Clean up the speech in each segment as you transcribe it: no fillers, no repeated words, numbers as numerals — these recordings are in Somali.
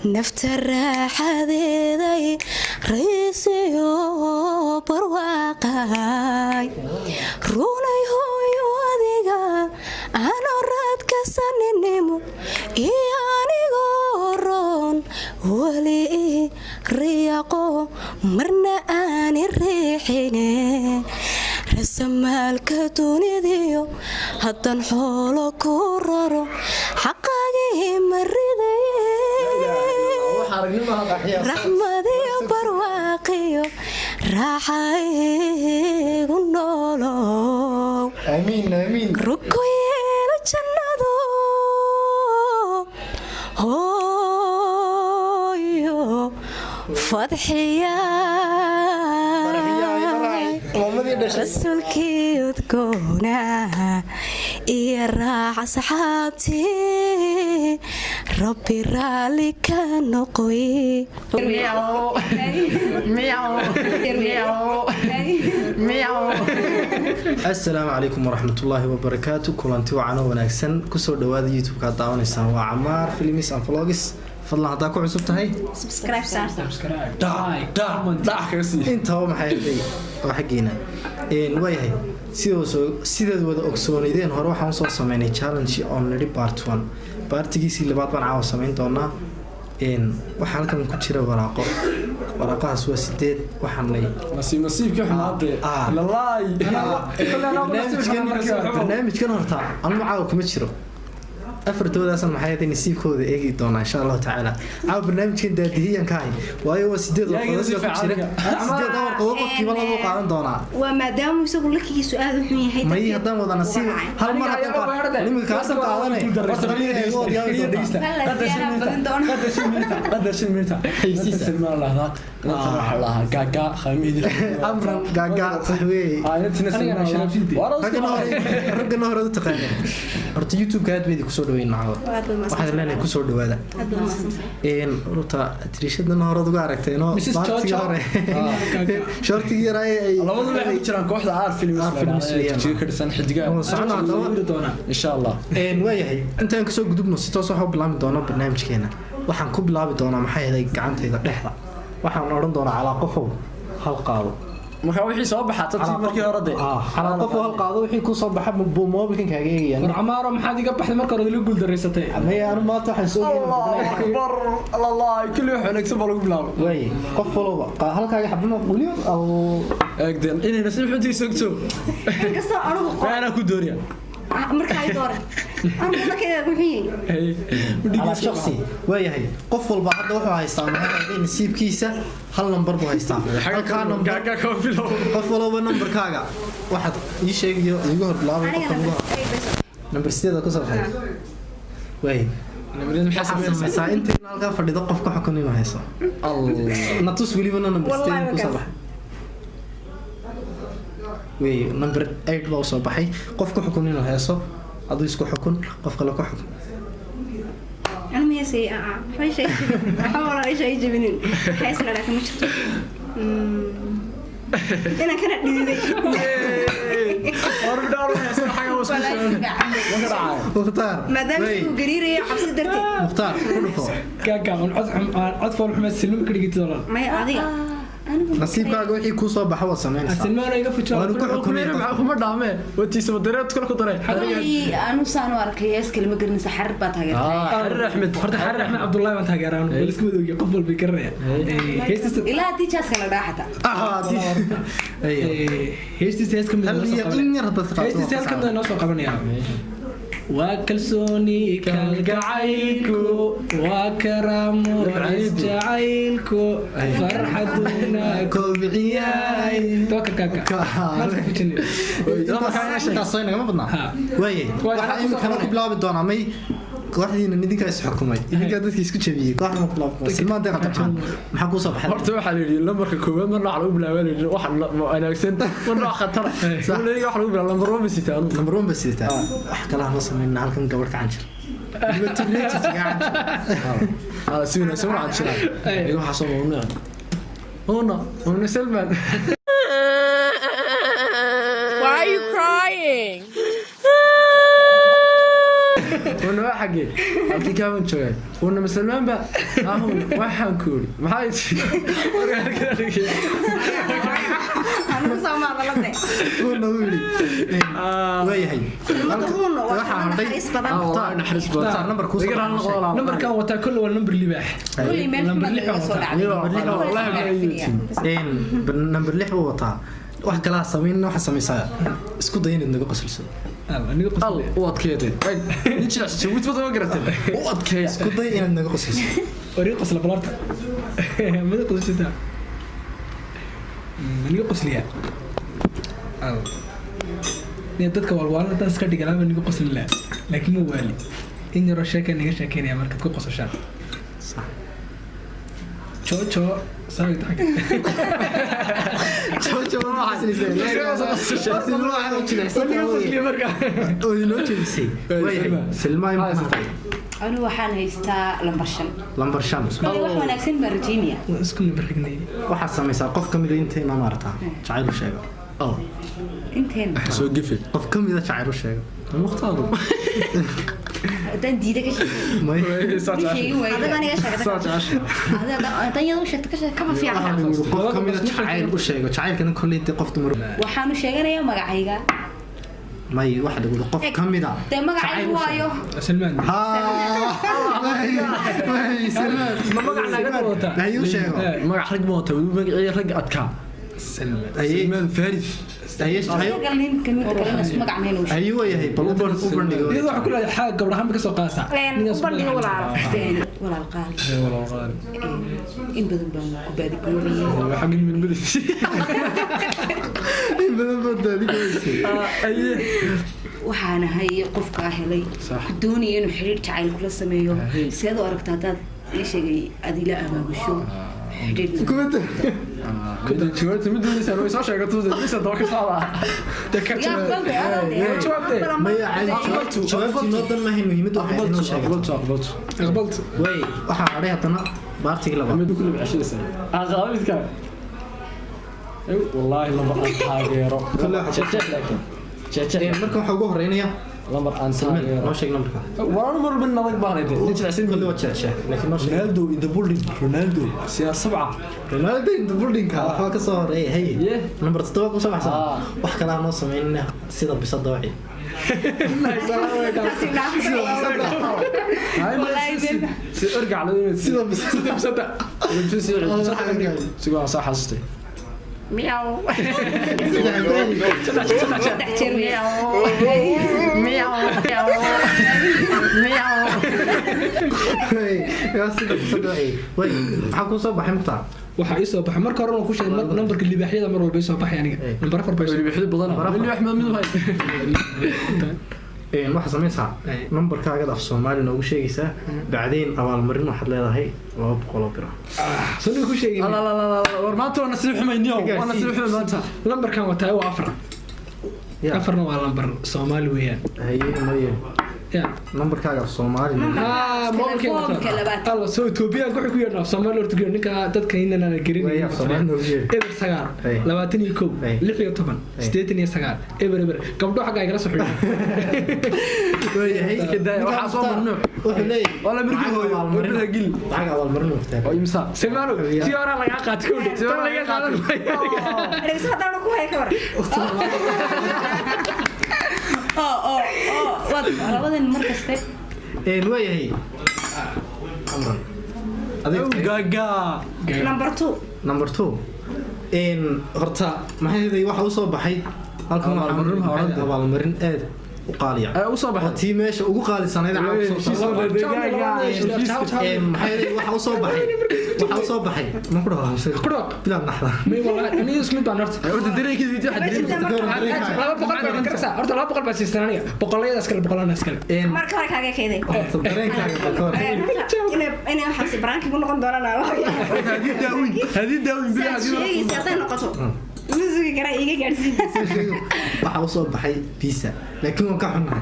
nafta raaxadeeday raysiyo barwaaqay runay hooyo adiga ano raadka saninimo iyo anigoo roon wali riyaaqo marna aani riixine rasamaalka dunidiyo haddan xoolo ku raro xaqagii mariday raxmadiyo barwaaqiyo raaxaygu noolow ruku yeelo jannado hooyo fadxiyaay rasuulkii udgoona iyo raaca saxaabtii rabbi raalli ka noqoy السلام عليكم ورحمة الله وبركاته كلانتي وعنا ونكسن كسر دواد يوتيوب كداون السنة وعمار فيلميس أم فلوجس فضلا هداكو عصبت هاي سبسكرايب انت هو محيطي وحقينا وياهي سيداد ودا أكسونيدين هروح عنصر سميني challenge on ready part 1 بارتيجيسي اللي بعد بنعاو سمين دونا waxaan halkan ku jira waraaqahaas waa 8 waxaan leeyahay nasiib ka xumaade wallahi barnaamijkan horta aan macaaw kuma jiro afartoodaas maxay ahayd nasiibkooda eegi doona insha Allah taala aa barnaamijkan daadihiyan ka hay waayo waa 8 warqadood ku jira 8 warqadood qofkiiba lagu qaadan doona waa maadaama isagu lakii su'aal wuxuu yahay ma haddaan wada nasiib hal mar haddaan nimid ka soo qaadanay قدر شميتا حيسيس ما الله الله غاغا خميد امرا غاغا صحوي انت نسمع شرفتي رجنا هore taqaan horta youtube ka aad ku soo dhaweyn macaa waxaan leenahay ku soo dhawaada horta tirishadana hore uga aragtay inoo baartiga hore shortiga yaray ay labadu waxay jiraan kooxda aar films ka dhisan xidiga insha Allah waayahay intaan ka soo gudubno si toos ah u bilaami doono barnaamijkeena waxaan ku bilaabi doonaa maxay ahayd gacantayda dhexda waxaan oran doonaa calaaqofow hal qaado marka wixii soo baxaa tabtii markii hore de calaaqofow hal qaado wixii ku soo baxa mobilkan kaaga eegayaan war amaaro maxaad iga baxday marka hore la guul dareysatay ama aanu maanta waxaan soo geeyay akbar allah kulli wax wanaagsan baa lagu bilaabo way qof walba halkaaga xabno wali eegdeen inay nasiib xuntii sogto kasta anigu ana ku dooriya marka ay door anigu kale wixii على شخصي وياهي قفل بعض وحو هايسtaan nasiibkiisa hal number buu haystaa halka number qoflo numberkaaga waxaad ii sheegayo igu hor bilaabo number 7 ka soo baxay way numberada maxaa sameeyay inta halka fadhido qofka xukunimo hayso allah natus waliba number 7 ku soo baxay way number 8 baa soo baxay qofka xukunimo hayso aduu isku xukun qof kale ku xukun أنا ما يسي شيء أحاول أي شيء يجيبني حيث لا لكن مش أنا كانت دي أربع دولار يصير حاجة مختار ما دام سو قريري حبس درتي مختار كله فوق كاكا عطف محمد سلم كل جيت دولار ما يعطي nasiibkaaga wixii ku soo baxo sameynaysa asmaan iga fijo kuma dhaameen watiisa dareed kala ku daray anu saan arkay iskala ma garanaysa xarir baa taageertay xarir axmed horta xarir axmed abdullahi baan taageeraan isku madoogiyo qof walba karaya ilaa tiijaas kala dhaaxata heestiisa hees kamid heestiisa kamid noo soo qabanaya وكلسوني كالجعيلكو وكرامو جعيلكو فرحتنا كوبعياي توكا كاكا تصينا ما بدنا وي waxaa imkan ku bilaabi doonaa may kooxdiina idinka is xukumay idinka dadkii isku jabiyay kooxda ku bilaabay silmaan deeqa tabtaan maxaa ku soo baxay horta waxa la yiri lambarka koowaad marna waxa lagu bilaabay waxa ma wanaagsan marna waxa khatar sax leeyahay waxa lagu bilaabay lambar 1 basitaan lambar 1 basitaan wax kala ma sameeyna halkan gabar ka canjir dibadda سوينا عن شنو ايوه حصلوا هنا سلمان Why are you crying? wana waa xagee halkii ka wan joogay wana Salmaan ba ahun waxaan kuuri maxay أنا سامع غلطة. wana wili waayahay waxa hadhay naxariis badan number ku number kan wata kullu waa number libaax كل ما number 6 uu wataa wax kala sameeyna waxa sameeysaa isku day inaad naga qoslso aniga qosl u adkeeyay ninka sawid badan ma garatay u adkeeyay isku day inaad naga qoslso وري قصل بلارتا ماذا قصلتها aniga qosliya dadka walwaalna taas ka dhiganaa aniga qosli la laakiin ma waali in yaro sheekay niga sheekeynaya marka ku qosashaan صح jojo saay tahay jojo ma xasiliisay marka oo inoo jeedisay waayahay Salmaan maxay أنا وحنا هيستا لمبرشن lambar 5 وحنا نكسن برجينيا isku nabargnay waxa sameeysaa qof kamid inta ma maartaa jacayl u sheego انتين soo gifay qof kamid jacayl u sheego muxtaaro دان ديدك شيء ma هذا أنا إيش هذا دنيا وش تكش كم في عالم qof kamid jacayl u sheego jacaylkana kulli inta qof dumar وحنا شيئا يا مقعيقة may waxa lagu qof kamid ده مقعيق وايو Salmaan ha Salmaan ma magacna ga wata ayuu sheego magac rag moota magacii rag adka Salmaan Salmaan Faris قال لين كم كلنا اسمه مقعنا هنا وش ayuu yahay bal u bandhigo iyadoo waxa kula xaag gabdhahan ka soo qaasa وبرضه ولا ولا القال wala qaal إن بدن كبادي كوري waxa min midis badan badadi goysay aye waxaana hay qofka helay doonaya inuu xiriir jacayl kula sameeyo sidoo aragtaa dad ii sheegay adila abaabusho xiriir kubada كنت شويت مدري سنة ويسوي شيء قلت له ليش أتوقع صعبة ما يعني jawaabtii noo dan maahay muhiimadu waxay inoo sheegay aqbaltu way waxa haray hadana baartiga labaad مدو كله بعشرين سنة أغلبية كم والله لما أنتاجيرو شاشة لكن شاشة marka waxa ugu horeynaya لما Salmaan أنتاجيرو noo sheeg numberka وانا مر بالنظر بارد ليش العسين kulli waa jeeshay laakiin noo sheeg رونالدو إذا بولدين رونالدو سيار 7 Ronaldo in the building ka waxa ka soo horeeyay hay number 7 ku soo baxsan wax kala noo sameeyna sida bisada wixii ارجع له sida bisada سيقول صح حسيتي مياو yaa sida bisada wixii way waxa ku soo baxay muqtaa waxa ay soo baxay marka hore oo ku sheegay numberka libaaxyada mar walba soo baxay aniga number 4 bay اللي بيحب بدنا اللي احمد منو هاي waxa sameeysaa numberkaaga af Soomaali noogu sheegaysaa bacdeen abaalmarin waxaad leedahay 200 biro soo ku sheegay لا لا لا ورمانته وانا سلوح ماينيو وانا سلوح مانتا numberkan wataa waa 4 afarna waa number Soomaali weeyaan haye ya numberkaaga af Soomaali الله سو توبيا ku ku yeerno Soomaali horta geeyo ninka dadka inana la garin af Soomaali noogu sheeg eber sagar 21 69 eber gabdho xaga ay kala soo xidhay way كده waxa soo marno wuxuu leeyahay wala mirki hooyo wala gil lacag abaalmarin waqtiga oo imsa Salmaano si hore laga qaad ku dhig tan laga qaadan labadan markaste waayahay amran gaga number 2 horta maxay waxa u soo baxay halkan waxa abaalmarin aad u qaaliya u soo baxay tii meesha ugu qaalisanayd waxa u soo baxay ma ku dhawaaqay bilaad naxda may wala ani isku mid baan horta horta dareenkiisa video xad horta 200 baa siistanaaniga boqolayadaas kale boqolanaas kale marka hore kaaga keeday dareenkaaga bakor inay waxaasi baraanki ku noqon doonaan هذه داوين بلا sheegaysa haday noqoto musiga kara iga gaarsiin waxa u soo baxay pizza laakiin waan ka xunahay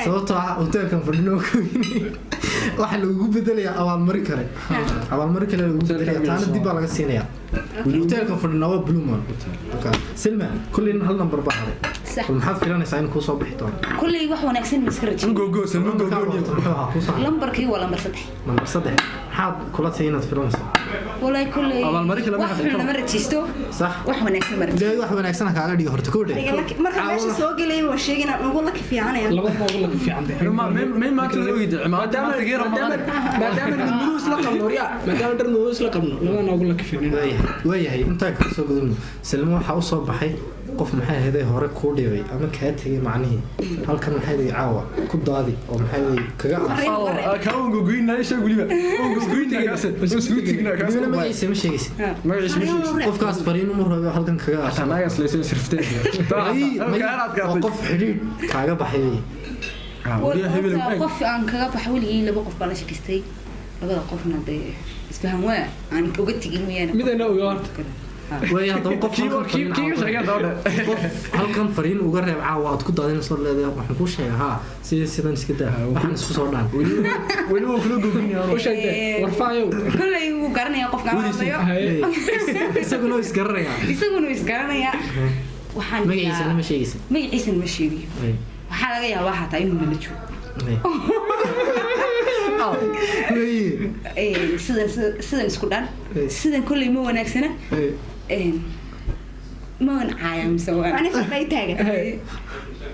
sababtoo ah hotelkan fadhino waxa lagu bedelayaa abaalmarin kale lagu bedelayaa taana dib baa laga siinayaa hotelkan fadhino waa Blue Moon Salmaan kullin hal number baa haray صح maxaad filanaysaa in kuu soo bixi doono كل واحد ونكسن مسكرتي لمبر كي ولا لمبر صدح number 3 maxaad kula tahay inaad filanaysaa والله كل واحد مرة تيستو صح واحد ونكسن مرة dee wax wanaagsan kaaga dhigo horta ku dhig marka meesha soo galay waa sheegina ugu la kifiicanaya labada ugu la kifiican ما تلويد maadaama nuus la qabno riya maadaama dar nuus la qabno labada ugu la kifiican waayahay intaa ka soo gudubno Salma waxa u soo baxay qof maxay ahayd hore ku dhibay ama ka tagay macnaheed halkan maxay ahayd caawa ku daadi oo maxay ahayd kaga كاون غوغينا ايش اقول لك غوغينا ma sheegaysid ما ايش qofkaas fariin uma rabo halkan kaga عشان ناقص ليش شرفتين qof xiriir kaaga baxay قف عن كذا بحاول لبا قف بلاش كستي لبا قفنا ده اسفهم وا عن وقت تجي ويانا midana ogaar way hadda qof halkan fariin uga reeb caawa aad ku daadinayso leedahay waxaan ku sheegay ha sidan iska daa waxaan isku soo dhaan weli uu kula goobinaya oo sheegay warfaayo كله يقارنيا قف كمان isaguna is garanaya waxaan magaciisa ma sheegaysid magaciisa ma sheegiyo waxaa laga yaabaa xataa inuu nala joogo sidan isku dhan sidan kolley ma wanaagsana ma wancaaya mise ani fadhay taagan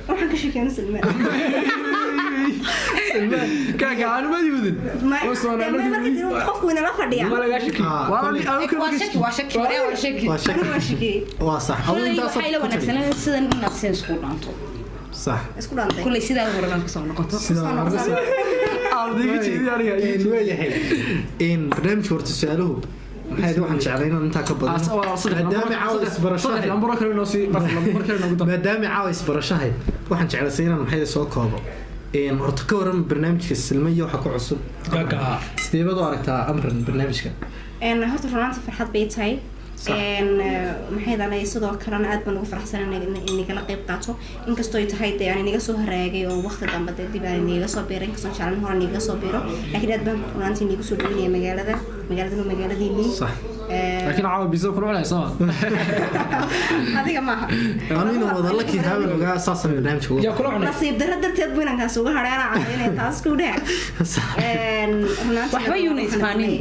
waxaan ka sheekeynaa Salmaan كاكا انا ما يودن qofku ina la fadhiya ma laga shaki waa shaki waa sax waxay la wanaagsanaa sidan inaad siin isku dhaanto صح isku dhantay كل سيده هورنا كسoo noqoto in barnaamij horta su'aaluhu maxay waxaan jeclayn inaan inta ka badan maadaama caawa isbarashahay waxaan jeclayn inaan maxay soo koobo in horta ka waran barnaamijka Salmiyo waxa ku cusub gaga sideebad u aragtaa amran barnaamijka horta runtii farxad bay tahay maxay dalay sidoo kalena aad baan ugu faraxsanahay in nigala qayb qaato inkastoo ay tahay aan niga soo haraagay oo waqti dambe dib aan niga soo beeray kasoo jeclan hore niga soo beero laakiin aad baan runtii niga soo dhaweynay magaaladii صح لكن عاو بيزو كل ولا صار adiga maaha anina wada la kii hawl uga asaasan barnaamijka yaa kula cunay nasiib darteed baan kaas uga hareera cadeynay taas ku dhac waxba yuuna isfaanin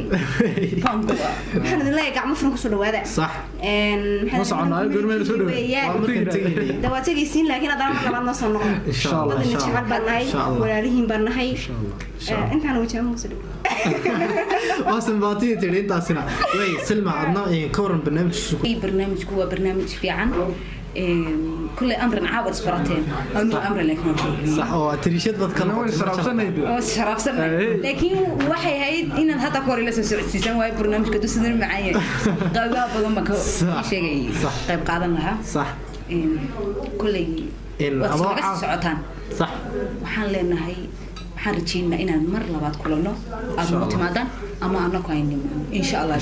panko waxaan leeyahay gacmo furan ku soo dhawaada صح ما صعنا قرمين سو دو dawaatagaysiin laakiin hadana labaad noo soo noqon ان شاء الله ان شاء الله walaalihiin baan nahay intaan wajahmo ku soo واسم باطيه تري تاسنا وي سلمى عندنا كورن برنامج هو برنامج في عن كل امر عاود سبرتين انه امر لكن صح او تريشد بدكنا شرفسن لكن waxay hayd inaan hada kor ila soo socodsiisan way barnaamijka dusidan macay qaybaha badan ma ka sheegay qayb qaadan lahaa صح kulay in aba socotaan صح waxaan leenahay waxaan rajeynaa inaan mar labaad kulano aad u timaadaan ama anako aynu insha Allah